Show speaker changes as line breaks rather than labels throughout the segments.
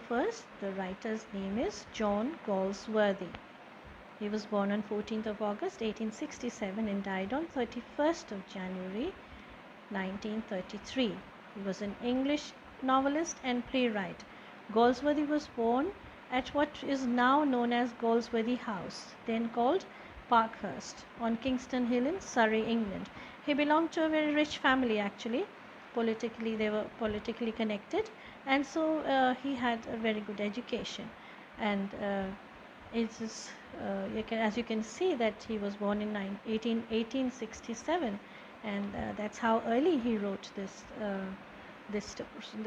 first, the writer's name is John Galsworthy. He was born on 14th of August 1867 and died on 31st of January 1933. He was an English novelist and playwright. Galsworthy was born at what is now known as Galsworthy House, then called Parkhurst, on Kingston Hill in Surrey, England. He belonged to a very rich family actually. Politically, they were politically connected, and so he had a very good education. And it is, as you can see, that he was born in 1867, and that's how early he wrote this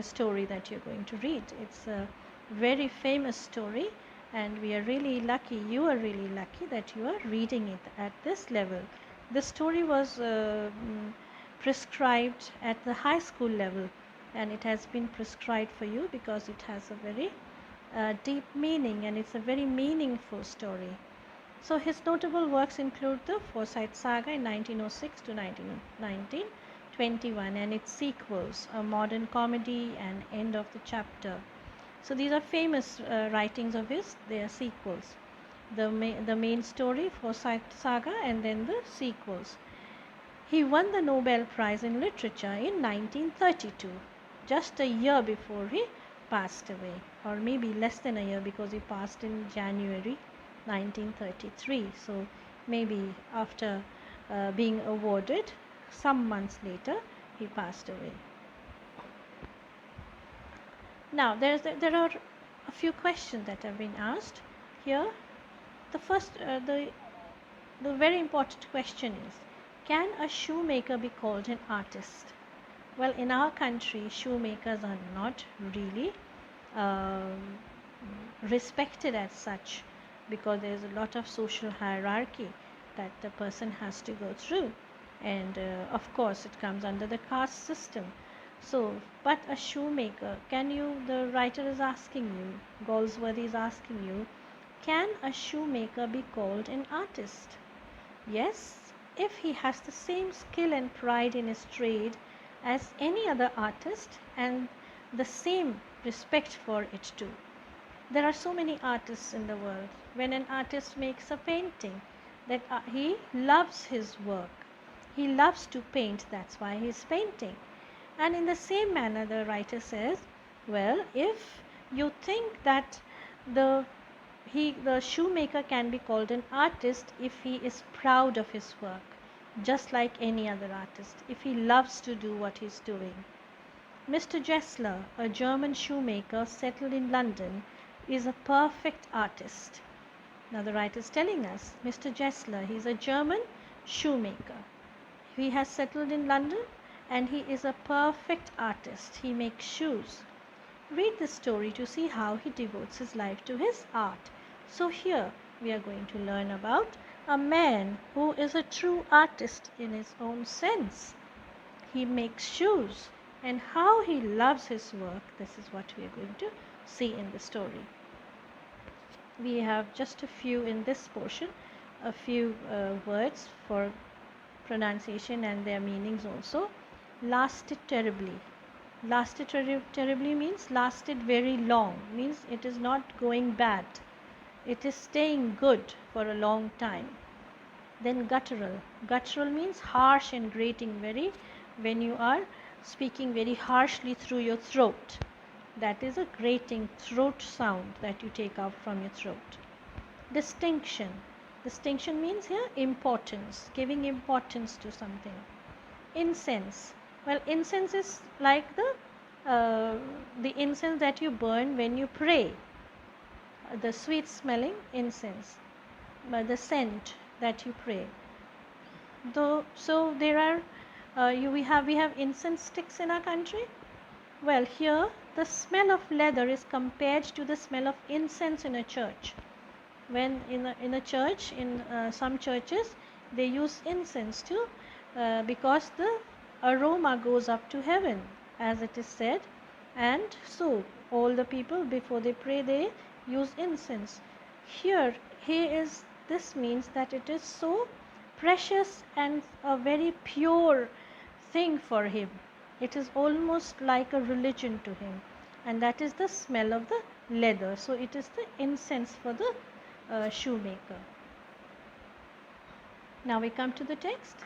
story that you're going to read. It's a very famous story, and we are really lucky, you are really lucky that you are reading it at this level. The story was prescribed at the high school level, and it has been prescribed for you because it has a very deep meaning, and it's a very meaningful story. So his notable works include the Forsyte Saga in 1906 to 1921 and its sequels, A Modern Comedy and End of the Chapter. So these are famous writings of his, they are sequels. The main story, Forsyte Saga, and then the sequels. He won the Nobel Prize in Literature in 1932, just a year before he passed away, or maybe less than a year because he passed in January 1933. So maybe after being awarded, some months later, he passed away. Now, there are a few questions that have been asked here. The first, the very important question is, can a shoemaker be called an artist? Well, in our country, shoemakers are not really respected as such, because there is a lot of social hierarchy that the person has to go through, and of course it comes under the caste system. So, but a shoemaker, the writer is asking you, Galsworthy is asking you, can a shoemaker be called an artist? Yes, if he has the same skill and pride in his trade as any other artist, and the same respect for it too. There are so many artists in the world. When an artist makes a painting, that he loves his work. He loves to paint, that's why he is painting. And in the same manner, the writer says, well, if you think that the shoemaker can be called an artist if he is proud of his work, just like any other artist, if he loves to do what he's doing. Mr. Gessler, a German shoemaker settled in London, is a perfect artist. Now the writer is telling us, Mr. Gessler, he is a German shoemaker. He has settled in London and he is a perfect artist. He makes shoes. Read the story to see how he devotes his life to his art. So here we are going to learn about a man who is a true artist in his own sense. He makes shoes, and how he loves his work, this is what we are going to see in the story. We have just a few in this portion, a few words for pronunciation and their meanings also. Lasted terribly. Lasted terribly means lasted very long, means it is not going bad. It is staying good for a long time. Then guttural. Guttural means harsh and grating, very, when you are speaking very harshly through your throat. That is a grating throat sound that you take out from your throat. Distinction. Distinction means here importance, giving importance to something. Incense. Well, incense is like the incense that you burn when you pray. The sweet smelling incense, the scent that you pray. So there are we have incense sticks in our country. Well, here the smell of leather is compared to the smell of incense in a church. When in a church, in some churches, they use incense too, because the aroma goes up to heaven, as it is said, and so all the people before they pray, they use incense. Here this means that it is so precious and a very pure thing for him. It is almost like a religion to him, and that is the smell of the leather. So it is the incense for the shoemaker. Now we come to the text.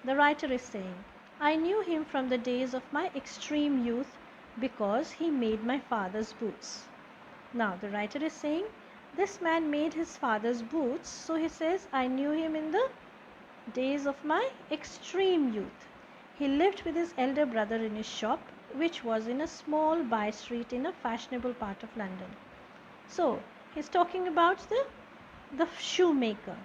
The writer is saying, I knew him from the days of my extreme youth because he made my father's boots. Now the writer is saying, this man made his father's boots. So he says, I knew him in the days of my extreme youth. He lived with his elder brother in his shop, which was in a small by street in a fashionable part of London. So he's talking about the shoemaker.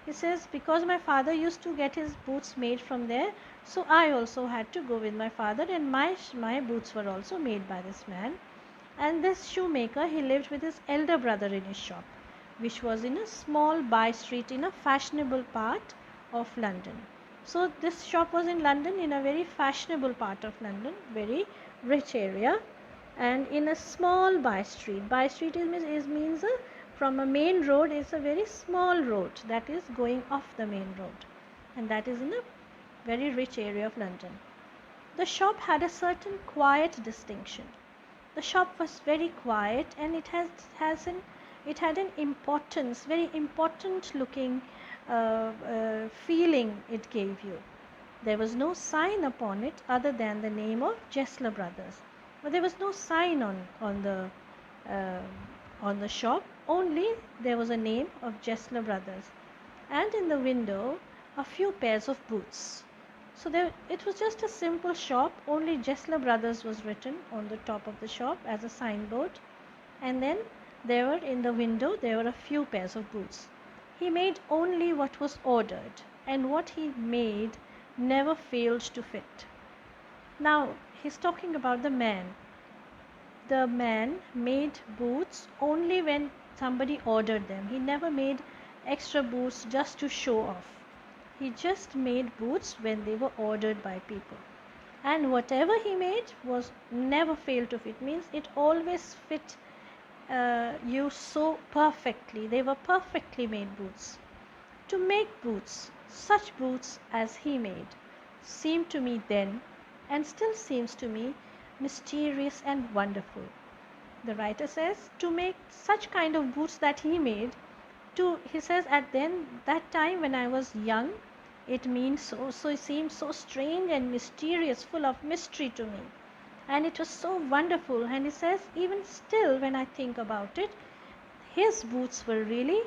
He says, because my father used to get his boots made from there, so I also had to go with my father, and my boots were also made by this man. And this shoemaker, he lived with his elder brother in his shop, which was in a small by street in a fashionable part of London. So this shop was in London, in a very fashionable part of London, very rich area, and in a small by street. By street means from a main road is a very small road that is going off the main road, and that is in a very rich area of London. The shop had a certain quiet distinction. The shop was very quiet, and it had an importance, very important looking feeling it gave you. There was no sign upon it other than the name of Jessler Brothers. But there was no sign on the shop. Only there was a name of Jessler Brothers, and in the window a few pairs of boots. So it was just a simple shop. Only Jessler Brothers was written on the top of the shop as a signboard, and then in the window there were a few pairs of boots. He made only what was ordered, and what he made never failed to fit. Now he's talking about the man. The man made boots only when somebody ordered them. He never made extra boots just to show off. He just made boots when they were ordered by people. And whatever he made was never failed to fit. Means it always fit you so perfectly. They were perfectly made boots. To make boots, such boots as he made, seemed to me then, and still seems to me, mysterious and wonderful. The writer says, to make such kind of boots that he made, he says, at that time when I was young, it seemed so strange and mysterious, full of mystery to me, and it was so wonderful. And he says, even still when I think about it, his boots were really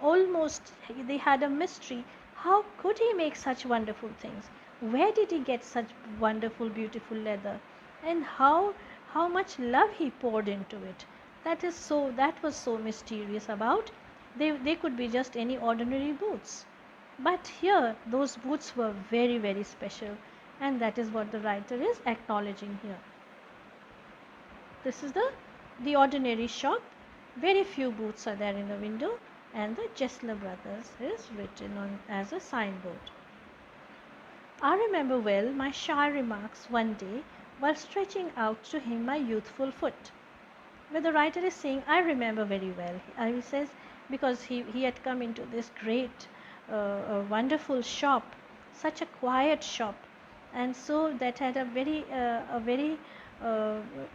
almost, they had a mystery. How could he make such wonderful things? Where did he get such wonderful, beautiful leather? And how much love he poured into it? That was so mysterious about. They could be just any ordinary boots, but here those boots were very, very special, and that is what the writer is acknowledging here. This is the ordinary shop. Very few boots are there in the window, and the Jessler Brothers is written on as a signboard. I remember well my shy remarks one day while stretching out to him my youthful foot. Where the writer is saying, I remember very well. He says, because he had come into this great, wonderful shop, such a quiet shop, and so that had a very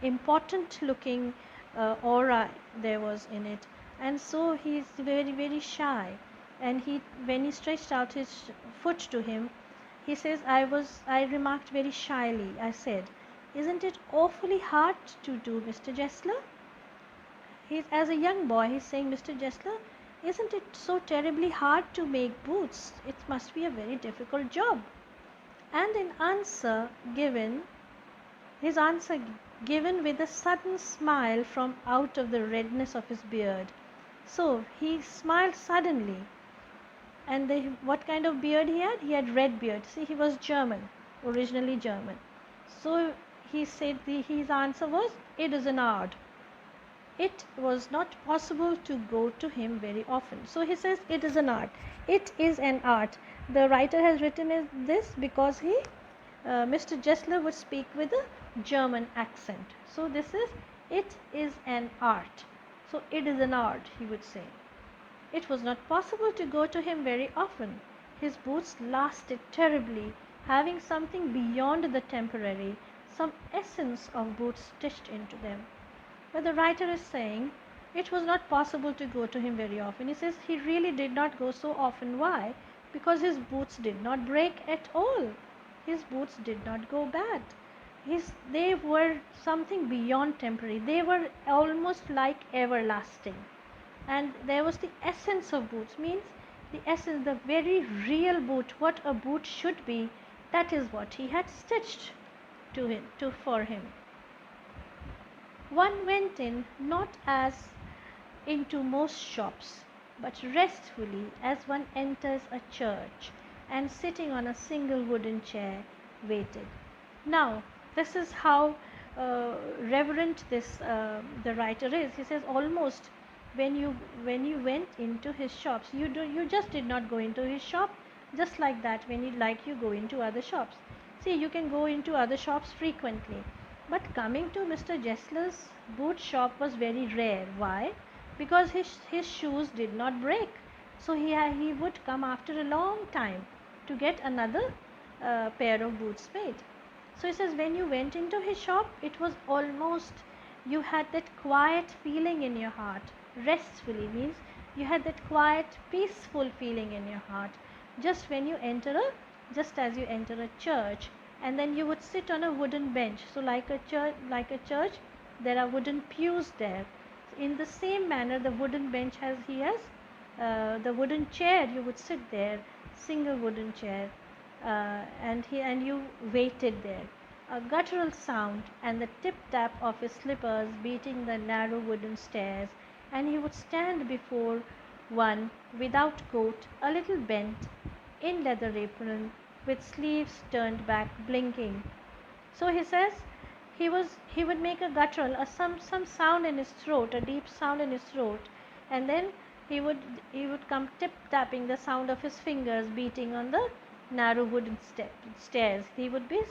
important looking aura there was in it, and so he is very, very shy. And when he stretched out his foot to him, he says, I remarked very shyly, I said, isn't it awfully hard to do, Mr. Jessler? As a young boy, he's saying, Mr. Jessler, isn't it so terribly hard to make boots? It must be a very difficult job. And his answer given with a sudden smile from out of the redness of his beard. So he smiled suddenly. And what kind of beard he had? He had red beard. See, he was German, originally German. So he said his answer was, it is an art. It was not possible to go to him very often. So he says, it is an art. It is an art. The writer has written this because Mr. Jessler would speak with a German accent. So it is an art. So it is an art, he would say. It was not possible to go to him very often. His boots lasted terribly, having something beyond the temporary, some essence of boots stitched into them. But the writer is saying it was not possible to go to him very often. He says he really did not go so often. Why? Because his boots did not break at all. His boots did not go bad. They were something beyond temporary. They were almost like everlasting. And there was the essence of boots, means the essence, the very real boot, what a boot should be, that is what he had stitched for him. One went in not as into most shops, but restfully as one enters a church, and sitting on a single wooden chair waited. Now, this is how reverent the writer is. He says almost when you went into his shops, you just did not go into his shop just like that. When you go into other shops. See, you can go into other shops frequently, but coming to Mr. Jessler's boot shop was very rare. Why? Because his shoes did not break. So he would come after a long time to get another pair of boots made. So he says when you went into his shop, it was almost, you had that quiet feeling in your heart. Restfully means you had that quiet, peaceful feeling in your heart. Just when you just as you enter a church, and then you would sit on a wooden bench. So like a church, there are wooden pews there. In the same manner, the wooden bench the wooden chair. You would sit there, single wooden chair, and you waited there. A guttural sound and the tip-tap of his slippers beating the narrow wooden stairs, and he would stand before one without coat, a little bent, in leather apron, with sleeves turned back, blinking. So he says he would make a guttural, some sound in his throat, a deep sound in his throat, and then he would come tip tapping, the sound of his fingers beating on the narrow wooden stairs. He would be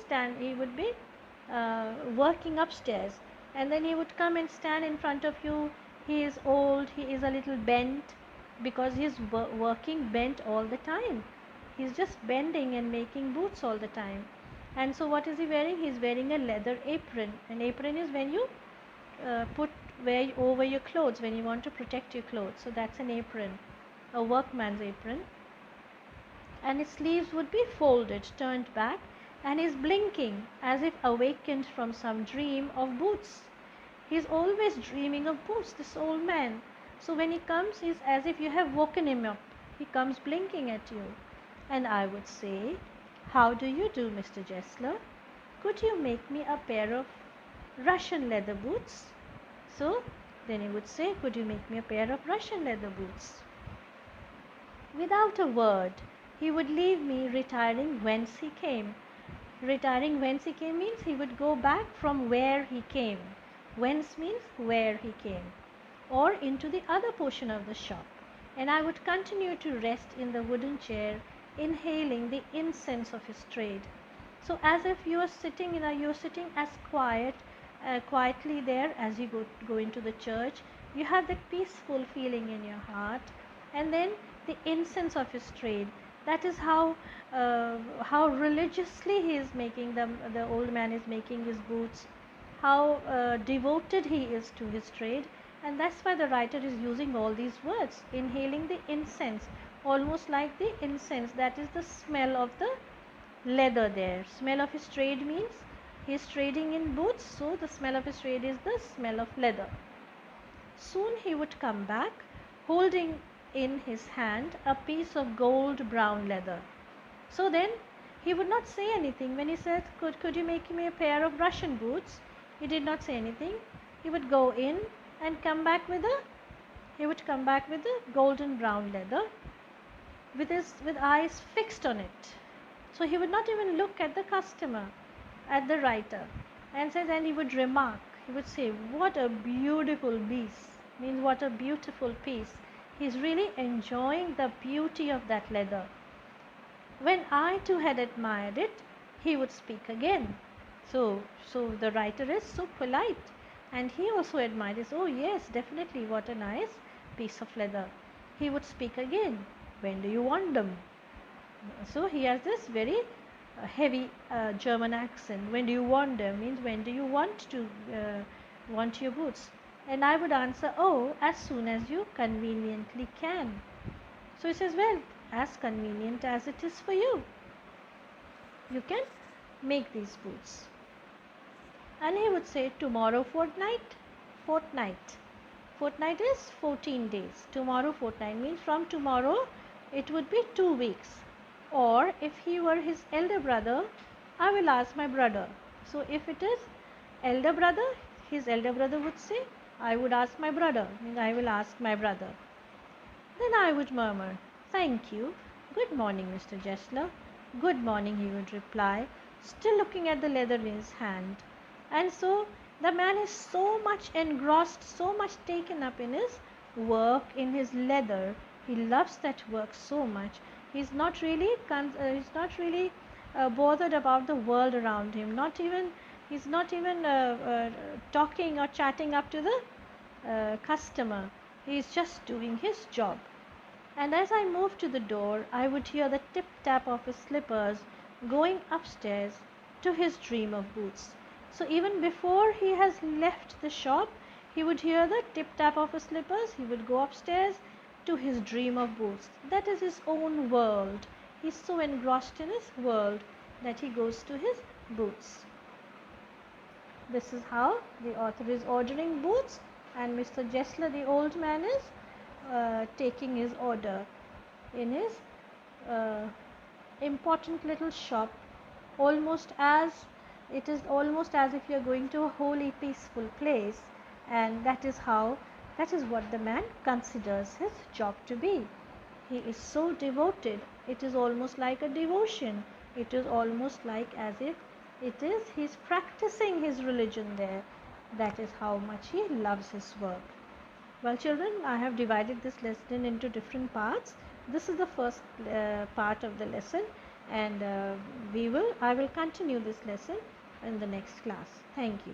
working upstairs, and then he would come and stand in front of you. He is old, he is a little bent, because he is working bent all the time. He's just bending and making boots all the time. And so what is he wearing? He's wearing a leather apron. An apron is when you wear over your clothes, when you want to protect your clothes. So that's an apron, a workman's apron. And his sleeves would be folded, turned back, and he's blinking as if awakened from some dream of boots. He's always dreaming of boots, this old man. So when he comes, he's as if you have woken him up. He comes blinking at you. And I would say, "How do you do, Mr. Jessler? Could you make me a pair of Russian leather boots?" So then he would say, "Could you make me a pair of Russian leather boots?" Without a word, he would leave me, retiring whence he came. Retiring whence he came means he would go back from where he came. Whence means where he came, or into the other portion of the shop. And I would continue to rest in the wooden chair, inhaling the incense of his trade. So as if you are sitting as quietly there as you go into the church. You have that peaceful feeling in your heart, and then the incense of his trade. That is how religiously he is making them. The old man is making his boots. How devoted he is to his trade, and that's why the writer is using all these words. Inhaling the incense, almost like the incense. That is the smell of the leather there. Smell of his trade means he is trading in boots, so the smell of his trade is the smell of leather. Soon he would come back, holding in his hand a piece of gold brown leather. So then he would not say anything. When he said, could you make me a pair of Russian boots? He did not say anything. He would go in and come back with a golden brown leather, with eyes fixed on it. So he would not even look at the customer, at the writer, and he would remark, he would say, "What a beautiful piece," means what a beautiful piece. He's really enjoying the beauty of that leather. When I too had admired it, he would speak again. So the writer is so polite, and he also admired this. "Oh yes, definitely, what a nice piece of leather." He would speak again. "When do you want them?" So he has this very heavy German accent. "When do you want them?" means when do you want your boots? And I would answer, oh, as soon as you conveniently can. So he says, well, as convenient as it is for you, you can make these boots. And he would say, tomorrow fortnight. Fortnight. Fortnight is 14 days. Tomorrow fortnight means from tomorrow it would be 2 weeks. Or if he were his elder brother, I will ask my brother. So if it is elder brother, his elder brother would say, I would ask my brother, means I will ask my brother. Then I would murmur, thank you. Good morning, Mr. Jessler. Good morning, he would reply, still looking at the leather in his hand. And so the man is so much engrossed, so much taken up in his work, in his leather. He loves that work so much. He's not really bothered about the world around him. He's not even talking or chatting up to the customer. He's just doing his job. And as I moved to the door, I would hear the tip-tap of his slippers going upstairs to his dream of boots. So even before he has left the shop, he would hear the tip-tap of his slippers. He would go upstairs to his dream of boots. That is his own world. He's so engrossed in his world that he goes to his boots. This is how the author is ordering boots, and Mr. Jessler, the old man, is taking his order in his important little shop, almost as it is almost as if you are going to a holy peaceful place, and that is what the man considers his job to be. He is so devoted, it is almost like a devotion. It is almost like as if he's practicing his religion there. That is how much he loves his work. Well, children, I have divided this lesson into different parts. This is the first part of the lesson, and I will continue this lesson in the next class. Thank you.